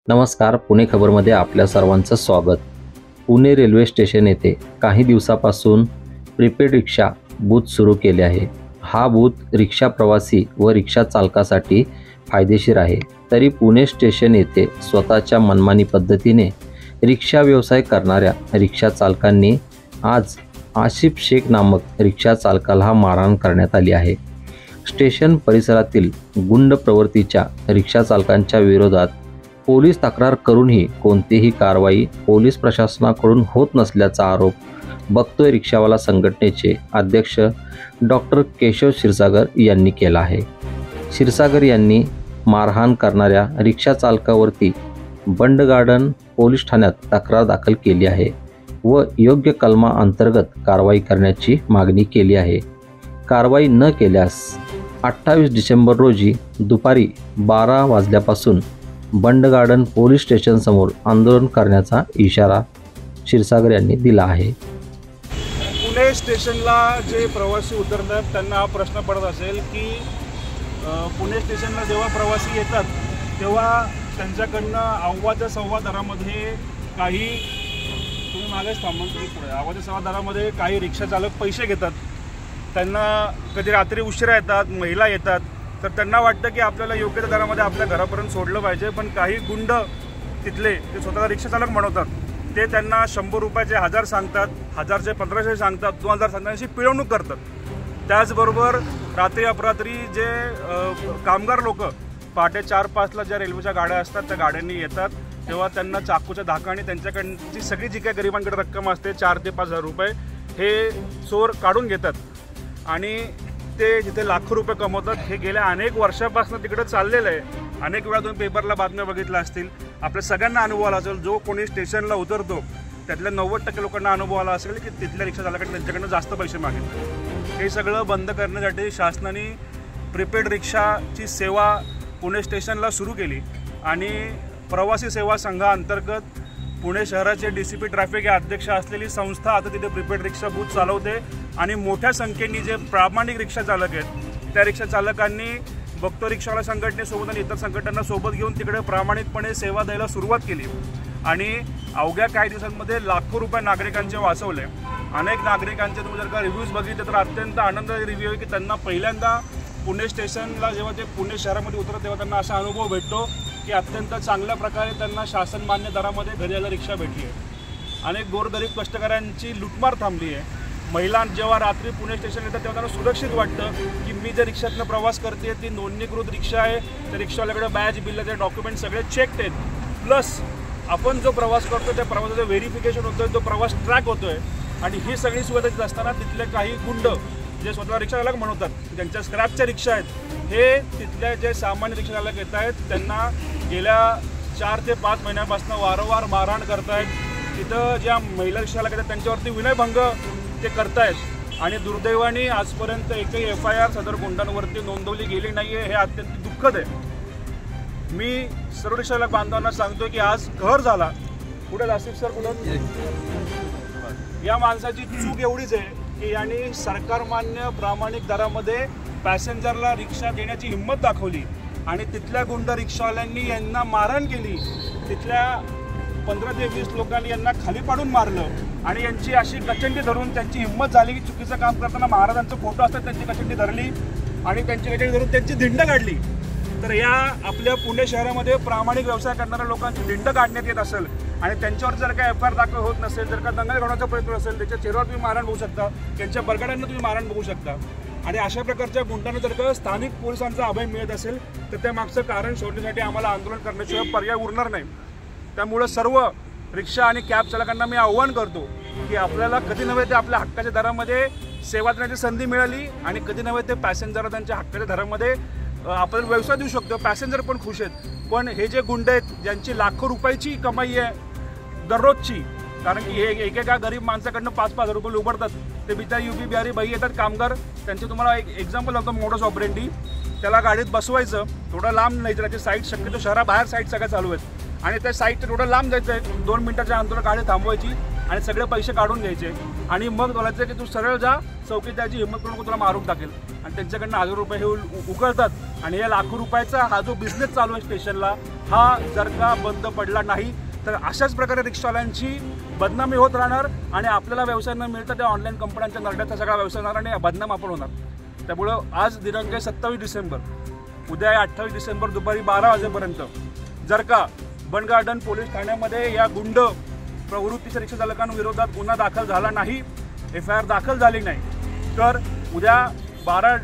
नमस्कार, पुणे खबरमध्ये आपल्या सर्वांचं स्वागत। पुणे रेल्वे स्टेशन येथे काही दिवसापासून प्रीपेड रिक्षा बूथ सुरू केले आहे। हा बूथ रिक्षा प्रवासी व रिक्षा चालकासाठी फायदेशीर आहे। तरी पुणे स्टेशन येथे स्वतःच्या मनमानी पद्धतीने रिक्षा व्यवसाय करणाऱ्या रिक्षा चालकांनी आज आसिफ शेख नामक रिक्षा चालकाला मारहाण करण्यात आली आहे। स्टेशन परिसरातील गुंड प्रवृत्तीच्या रिक्षा चालकांच्या विरोधात पोलीस तक्रार करूनही कोणतीही कारवाई पोलीस प्रशासनाकडून होत नसल्याचा आरोप बघतोय रिक्षावाला संघटनेचे अध्यक्ष डॉक्टर केशव क्षीरसागर यांनी केला आहे। क्षीरसागर यांनी मारहाण करणाऱ्या रिक्षा चालकावरती बंड गार्डन पोलीस ठाण्यात तक्रार दाखल केली आहे व योग्य कलमा अंतर्गत कारवाई करण्याची मागणी केली आहे। कारवाई न केल्यास 28 डिसेंबर रोजी दुपारी 12 वाजल्यापासून बंड गार्डन पोलीस स्टेशन समोर आंदोलन करण्याचा इशारा क्षीरसागर यांनी दिला आहे। पुणे स्टेशनला जे प्रवासी उतरतात त्यांना हा प्रश्न पडत असेल की पुणे स्टेशनला जेव्हा प्रवासी येतात तेव्हा त्यांच्याकडनं अव्वाच्या सव्वा दरामध्ये काही तुम्ही मागेच थांबून पुढे अव्वाच्या सव्वा दरामध्ये काही रिक्षा चालक पैसे घेतात। त्यांना कधी रात्री उशिरा येतात, महिला येतात, तर त्यांना वाटतं की आपल्याला योग्य त्या दरामध्ये आपल्या घरापर्यंत सोडलं पाहिजे। पण काही गुंड तिथले ते स्वतःला रिक्षा चालक म्हणवतात, ते त्यांना 100 रुपयाचे 1000 सांगतात, 1000चे 1500 सांगतात, 2000 सांगतात, अशी पिळवणूक करतात। त्याचबरोबर रात्री अपरात्री जे कामगार लोक पहाटे 4-5ला ज्या रेल्वेच्या गाड्या असतात त्या गाड्यांनी येतात तेव्हा त्यांना चाकूच्या धाकाने त्यांच्याकडची सगळी जी काही गरिबांकडे रक्कम असते 4 ते 5 हजार रुपये हे चोर काढून घेतात आणि ते जिथे लाखो रुपये कमवतात। हे गेल्या अनेक वर्षापासून तिकडे चाललेलं आहे। अनेक वेळा तुम्ही पेपरला बातम्या बघितल्या असतील, आपल्या सगळ्यांना अनुभव आला असेल। जो कोणी स्टेशनला उतरतो त्यातल्या 90% लोकांना अनुभव आला असेल की तिथल्या रिक्षा चालकांनी त्यांच्याकडनं जास्त पैसे मागितले। हे सगळं बंद करण्यासाठी शासनाने प्रीपेड रिक्षाची सेवा पुणे स्टेशनला सुरू केली आणि प्रवासी सेवा संघाअंतर्गत पुणे शहराचे DCP ट्रॅफिक या अध्यक्ष असलेली संस्था आता तिथे प्रीपेड रिक्षा बूथ चालवते आणि मोठ्या संख्येने जे प्रामाणिक रिक्षा चालक आहेत त्या रिक्षा चालकांनी बघतो रिक्षावाला संघटनेसोबत आणि इतर संघटनांना सोबत घेऊन तिकडे प्रामाणिकपणे सेवा द्यायला सुरुवात केली आणि अवघ्या काही दिवसांमध्ये लाखो रुपये नागरिकांचे वाचवले। अनेक नागरिकांचे तुम्ही जर का रिव्ह्यूज बघितले तर अत्यंत आनंदाचे रिव्ह्यू आहे की त्यांना पहिल्यांदा पुणे स्टेशनला जेव्हा ते पुणे शहरामध्ये उतरतात तेव्हा त्यांना असा अनुभव भेटतो की अत्यंत चांगल्या प्रकारे त्यांना शासन मान्य दरामध्ये घरी यायला रिक्षा भेटली आहे। अनेक गोरगरीब कष्टकऱ्यांची लुटमार थांबली आहे। महिला जेव्हा रात्री पुणे स्टेशन येतात तेव्हा त्यांना सुरक्षित वाटतं की मी ज्या रिक्षातनं प्रवास करते ती नोंदणीकृत रिक्षा आहे, त्या रिक्षावाल्याकडे बॅज बिल्लाचे डॉक्युमेंट सगळे चेक्ड आहेत, प्लस आपण जो प्रवास करतो त्या प्रवासाचं व्हेरिफिकेशन होतं, तो प्रवास ट्रॅक होतो आहे। आणि ही सगळी सुविधा तिथे असताना तिथले काही गुंड जे स्वतः रिक्षा चालक म्हणतात ज्यांच्या स्क्रॅपच्या रिक्षा आहेत हे तिथल्या जे सामान्य रिक्षा चालक येत आहेत त्यांना गेल्या 4 ते 5 महिन्यापासून वारंवार मारहाण करतायत। तिथं ज्या महिला रिक्षा चालक आहेत त्यांच्यावरती विनयभंग ते करतायत आणि दुर्दैवाने आजपर्यंत एकही FIR सदर गुंडांवरती नोंदवली गेली नाही आहे। हे अत्यंत दुःखद आहे। मी सर्व रिक्षा चालक बांधवांना सांगतो की आज कहर झाला। पुढे आसिफ सर कुठे या माणसाची चूक एवढीच आहे की यांनी सरकारमान्य प्रामाणिक दरामध्ये पॅसेंजरला रिक्षा देण्याची हिंमत दाखवली आणि तिथल्या गुंड रिक्षावाल्यांनी यांना मारहाण केली। तिथल्या 15 ते 20 लोकांनी यांना खाली पाडून मारलं आणि यांची अशी कचंडी धरून त्यांची हिंमत झाली की चुकीचं काम करताना महाराजांचं फोटो असतात त्यांची कचंडी धरली आणि त्यांची कचंडी धरून त्यांची धिंड काढली। तर या आपल्या पुणे शहरामध्ये प्रामाणिक व्यवसाय करणाऱ्या लोकांची धिंड काढण्यात येत असेल आणि त्यांच्यावर जर का FIR दाखल होत नसेल, जर का दंगल घडवण्याचा प्रयत्न असेल, त्याच्या चेहऱ्यावर तुम्ही मारहाण बघू शकता, त्यांच्या बरगड्यांना तुम्ही मारहाण बघू शकता। आणि अशा प्रकारच्या गुंडांना जर का स्थानिक पोलिसांचा अभय मिळत असेल तर त्या मागचं कारण शोधण्यासाठी आम्हाला आंदोलन करण्याशिवाय पर्याय उरणार नाही। त्यामुळे सर्व रिक्षा आणि कॅब चालकांना मी आव्हान करतो की आपल्याला कधी नव्हे ते आपल्या हक्काच्या दरामध्ये सेवा देण्याची संधी मिळाली आणि कधी नव्हे ते पॅसेंजर त्यांच्या हक्काच्या दरामध्ये आपण व्यवसाय देऊ शकतो। पॅसेंजर पण खुश आहेत, पण हे जे गुंड आहेत ज्यांची लाखो रुपयाची कमाई आहे दररोजची, कारण की हे एकेका गरीब माणसाकडनं 5-5 हजार रुपये उभरतात, ते बिचारी UP बिहारी बाई येतात कामगार, त्यांचे तुम्हाला एक एक्झाम्पल होतं मोडस ऑपरेंडी। त्याला गाडीत बसवायचं, थोडं लांब न्यायचं, त्याची साईट शक्यतो शहराबाहेर साईट सगळ्या चालू आहेत आणि त्या साईटचं थोडं लांब जायचं आहे, 2 मिनिटाच्या अंतरावर गाडी थांबवायची आणि सगळे पैसे काढून घ्यायचे आणि मग बोलायचं की तू सरळ जा, चौकीत त्याची हिंमत करून तुला मारून टाकेल आणि त्यांच्याकडनं 1000 रुपये हे उकळतात आणि या लाखो रुपयाचा हा जो बिझनेस चालू आहे स्टेशनला हा जर का बंद पडला नाही तर अशाच प्रकारे रिक्षावाल्यांची बदनामी होत राहणार आणि आपल्याला व्यवसाय न मिळता त्या ऑनलाईन कंपन्यांच्या नरड्याचा सगळा व्यवसाय होणार आणि बदनाम आपण होणार. त्यामुळं आज दिनांक 27 डिसेंबर, उद्या 28 डिसेंबर दुपारी 12 वाजेपर्यंत जर का बन गार्डन पोलीस ठाण्यामध्ये या गुंड प्रवृत्तीच्या रिक्षा चालकांविरोधात गुन्हा दाखल झाला नाही, FIR दाखल झाली नाही, तर उद्या 12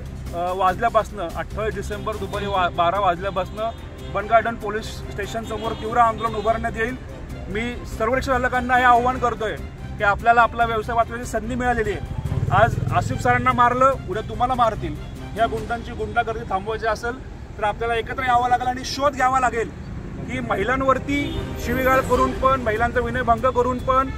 वाजल्यापासनं 28 डिसेंबर दुपारी 12 वाजल्यापासनं बन गार्डन पोलीस स्टेशनसमोर तीव्र आंदोलन उभारण्यात येईल. मी सर्व रिक्षा चालकांना हे आव्हान करतोय की आपल्याला आपला व्यवसाय वाचवण्याची संधी मिळालेली आहे. आज आसिफ सरांना मारलं, उद्या तुम्हाला मारतील. ह्या गुंडांची गुंडागर्दी थांबवायची असेल तर आपल्याला एकत्र यावं लागेल आणि शोध घ्यावा लागेल की महिलांवरती शिवीगाळ करून पण, महिलांचा विनयभंग करून पण,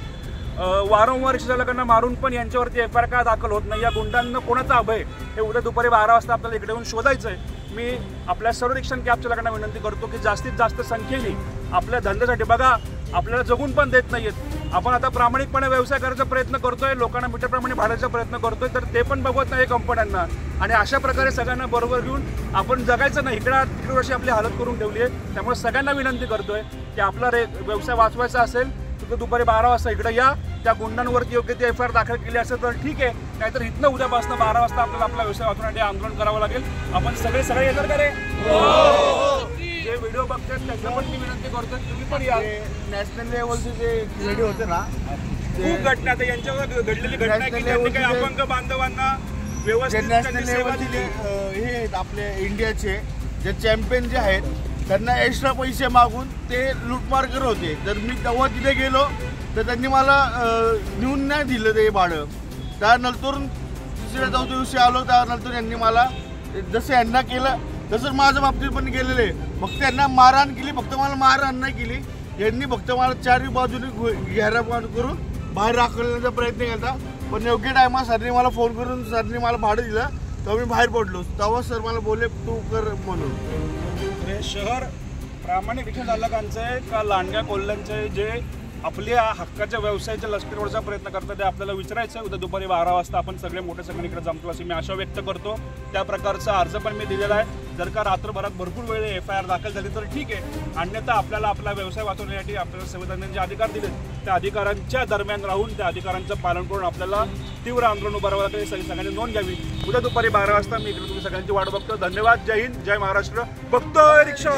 वारंवार रिक्षा चालकांना मारून पण यांच्यावरती FIR का दाखल होत नाही. या गुंडांना कोणाचा अभय हे उद्या दुपारी 12 वाजता आपल्याला इकडे येऊन शोधायचं आहे. मी आपल्या सर्व रिक्षा कॅब चालकांना विनंती करतो की जास्तीत जास्त संख्येने आपल्या धंद्यासाठी, बघा आपल्याला जगून पण देत नाहीयेत, आपण आता प्रामाणिकपणे व्यवसाय करायचा प्रयत्न करतोय, लोकांना मीटरप्रमाणे भाड्याचा प्रयत्न करतोय, तर ते पण बघवत नाही कंपन्यांना. आणि अशा प्रकारे सगळ्यांना बरोबर घेऊन आपण जगायचं नाही, इकडे वर्षी आपली हालत करून ठेवली आहे. त्यामुळे सगळ्यांना विनंती करतोय की आपला व्यवसाय वाचवायचा असेल तर दुपारी 12 वाजता इकडे या. त्या गुंडांवरती योग्य ती FIR दाखल केली असेल तर ठीक आहे, नाहीतर इथनं उद्यापासून 12 वाजता आपल्याला आपला व्यवसाय वाचवण्यासाठी आंदोलन करावं लागेल. आपण सगळे येणार का रे? जे व्हिडिओ बघतात त्यांना पण मी विनंती करतो तुम्ही पण या. नॅशनल लेवलचे जे व्हिडिओ होते ना, खूप घटना आता यांच्यावर घडलेली घटना आहे की त्यांनी काही अपंग बांधवांना व्यवस्थित नॅशनल लेवलचे हे आहेत आपले इंडियाचे जे चॅम्पियन जे आहेत, त्यांना एक्स्ट्रा पैसे मागून ते लूटमार करत होते. तर मी तेव्हा तिथे गेलो तर त्यांनी मला नेऊन नाही दिलं ते भाडं. त्यानंतर 3-4 दिवशी आलो, त्यानंतर यांनी मला जसं यांना केलं तसंच माझ्या बाबतीत पण केलेलं आहे. फक्त त्यांना मारहाण केली, फक्त मला मारहाण नाही केली. यांनी फक्त मला चारही बाजूने घेराबाद करून बाहेर राखण्याचा प्रयत्न केला. पण योग्य टायमा सरने मला फोन करून सरने मला भाडं दिलं, तेव्हा मी बाहेर पडलो. तेव्हा सर मला बोलले तू कर म्हणून. हे शहर प्रामाणिक रिक्षा चालकांचं आहे का लांडग्या कोल्ह्यांचं आहे जे आपल्या हक्काच्या व्यवसायाच्या लष्करीवरचा प्रयत्न करतात ते आपल्याला विचारायचं आहे. उद्या दुपारी 12 वाजता आपण सगळे मोठे सगळे इकडे जमतो अशी मी आशा व्यक्त करतो. त्या प्रकारचा अर्ज पण मी दिलेला आहे. जर का रात्रभरात भरपूर वेळ FIR दाखल झाली तर ठीक आहे, अन्यथा आपल्याला आपला व्यवसाय वाचवण्यासाठी आपल्याला संविधानाने जे अधिकार दिले त्या अधिकारांच्या दरम्यान राहून त्या अधिकारांचं पालन करून आपल्याला तीव्र आंदोलन उभारावं लागेल. सगळ्यांनी नोंद घ्यावी. उद्या दुपारी 12 वाजता मी इकडे तुम्ही सगळ्यांची वाट बघतो. धन्यवाद. जय हिंद, जय महाराष्ट्र. बघतोय रिक्षा.